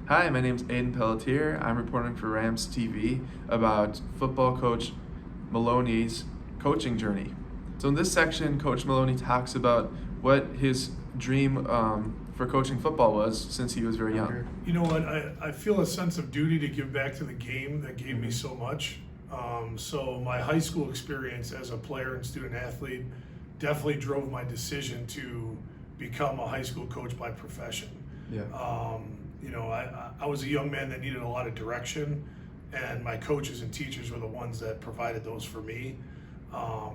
Hi, my name's Aidan Pelletier. I'm reporting for RamsTV about football coach Maloney's coaching journey. So in this section, Coach Maloney talks about what his dream for coaching football was since he was very young. You know what? I feel a sense of duty to give back to the game that gave me so much. So my high school experience as a player and student athlete definitely drove my decision to become a high school coach by profession. Yeah. I was a young man that needed a lot of direction, and my coaches and teachers were the ones that provided those for me. I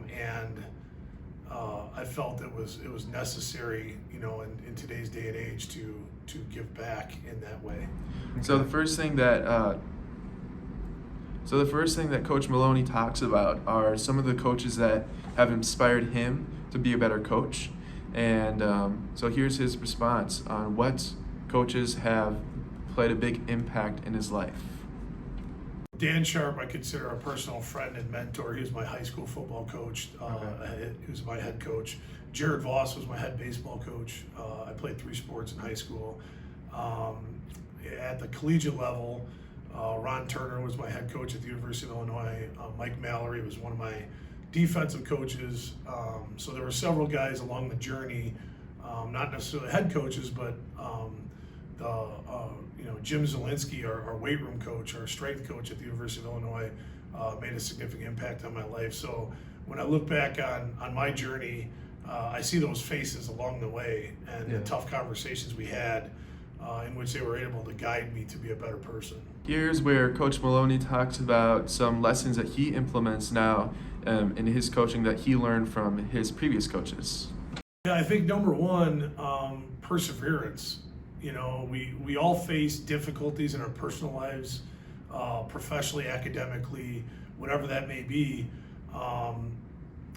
felt it was necessary, in today's day and age to give back in that way. So the first thing that Coach Maloney talks about are some of the coaches that have inspired him to be a better coach, and so here's his response on what coaches have played a big impact in his life. Dan Sharp, I consider a personal friend and mentor. He was my high school football coach. He was my head coach. Jared Voss was my head baseball coach. I played 3 sports in high school. At the collegiate level, Ron Turner was my head coach at the University of Illinois. Mike Mallory was one of my defensive coaches. So there were several guys along the journey, not necessarily head coaches, but Jim Zielinski, our weight room coach, our strength coach at the University of Illinois, made a significant impact on my life. So when I look back on my journey, I see those faces along the way and the tough conversations we had in which they were able to guide me to be a better person. Here's where Coach Maloney talks about some lessons that he implements now in his coaching that he learned from his previous coaches. Yeah, I think number one, perseverance. We all face difficulties in our personal lives, professionally, academically, whatever that may be,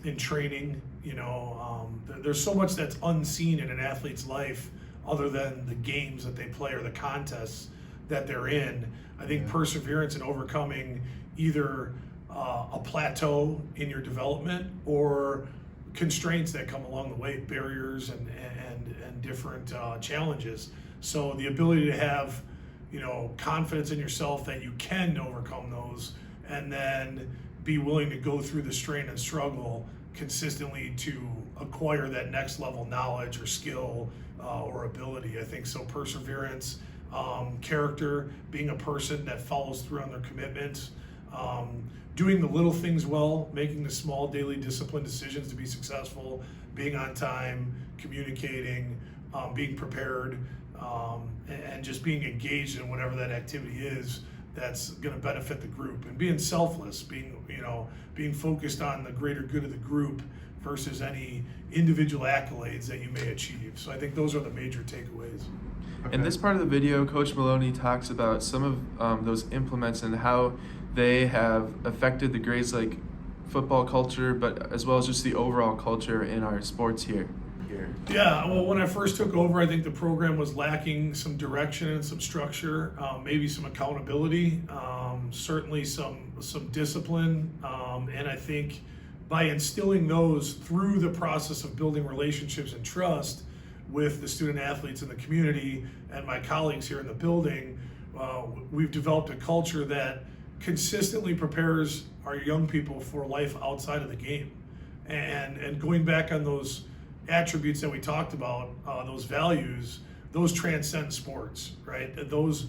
in training. There's so much that's unseen in an athlete's life other than the games that they play or the contests that they're in. I think perseverance and overcoming either a plateau in your development or constraints that come along the way, barriers and different challenges. So the ability to have, confidence in yourself that you can overcome those, and then be willing to go through the strain and struggle consistently to acquire that next level knowledge or skill or ability. I think so. Perseverance, character, being a person that follows through on their commitments, doing the little things well, making the small daily disciplined decisions to be successful, being on time, communicating, being prepared, and just being engaged in whatever that activity is that's going to benefit the group, and being selfless, being focused on the greater good of the group versus any individual accolades that you may achieve. So I think those are the major takeaways. In this part of the video, Coach Maloney talks about some of those implements and how they have affected the Grayslake football culture, but as well as just the overall culture in our sports here. Yeah, well, when I first took over, I think the program was lacking some direction and some structure, maybe some accountability, certainly some discipline, and I think by instilling those through the process of building relationships and trust with the student athletes in the community and my colleagues here in the building, we've developed a culture that consistently prepares our young people for life outside of the game. And going back on those attributes that we talked about, those values, those transcend sports, right? Those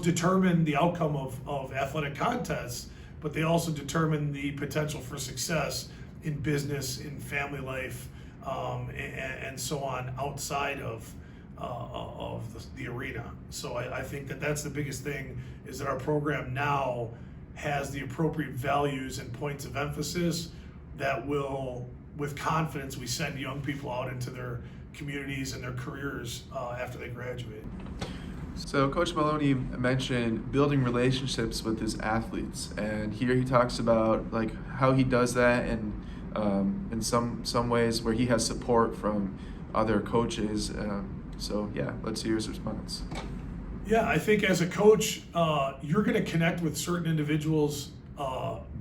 determine the outcome of athletic contests, but they also determine the potential for success in business, in family life, and so on outside of the arena. So I think that's the biggest thing, is that our program now has the appropriate values and points of emphasis that will, with confidence, we send young people out into their communities and their careers after they graduate. So Coach Maloney mentioned building relationships with his athletes, and here he talks about like how he does that, and in some ways where he has support from other coaches. So yeah, let's hear his response. Yeah, I think as a coach, you're going to connect with certain individuals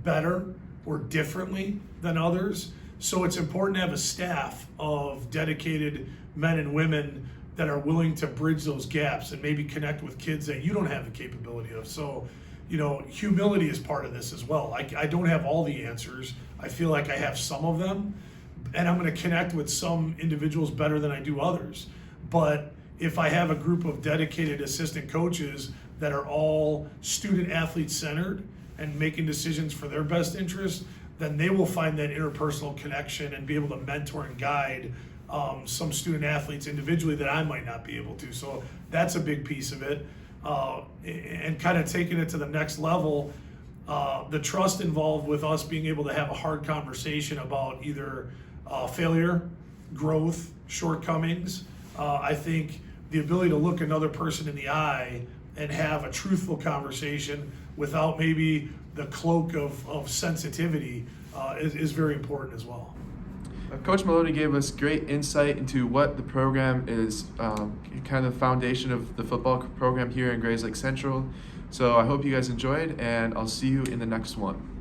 better or differently than others. So it's important to have a staff of dedicated men and women that are willing to bridge those gaps and maybe connect with kids that you don't have the capability of. So, humility is part of this as well. I don't have all the answers. I feel like I have some of them, and I'm going to connect with some individuals better than I do others. But if I have a group of dedicated assistant coaches that are all student athlete centered and making decisions for their best interest, then they will find that interpersonal connection and be able to mentor and guide some student athletes individually that I might not be able to. So that's a big piece of it. And kind of taking it to the next level, the trust involved with us being able to have a hard conversation about either failure, growth, shortcomings. I think the ability to look another person in the eye and have a truthful conversation without maybe the cloak of sensitivity is very important as well. Coach Maloney gave us great insight into what the program is, kind of the foundation of the football program here in Grayslake Central. So I hope you guys enjoyed, and I'll see you in the next one.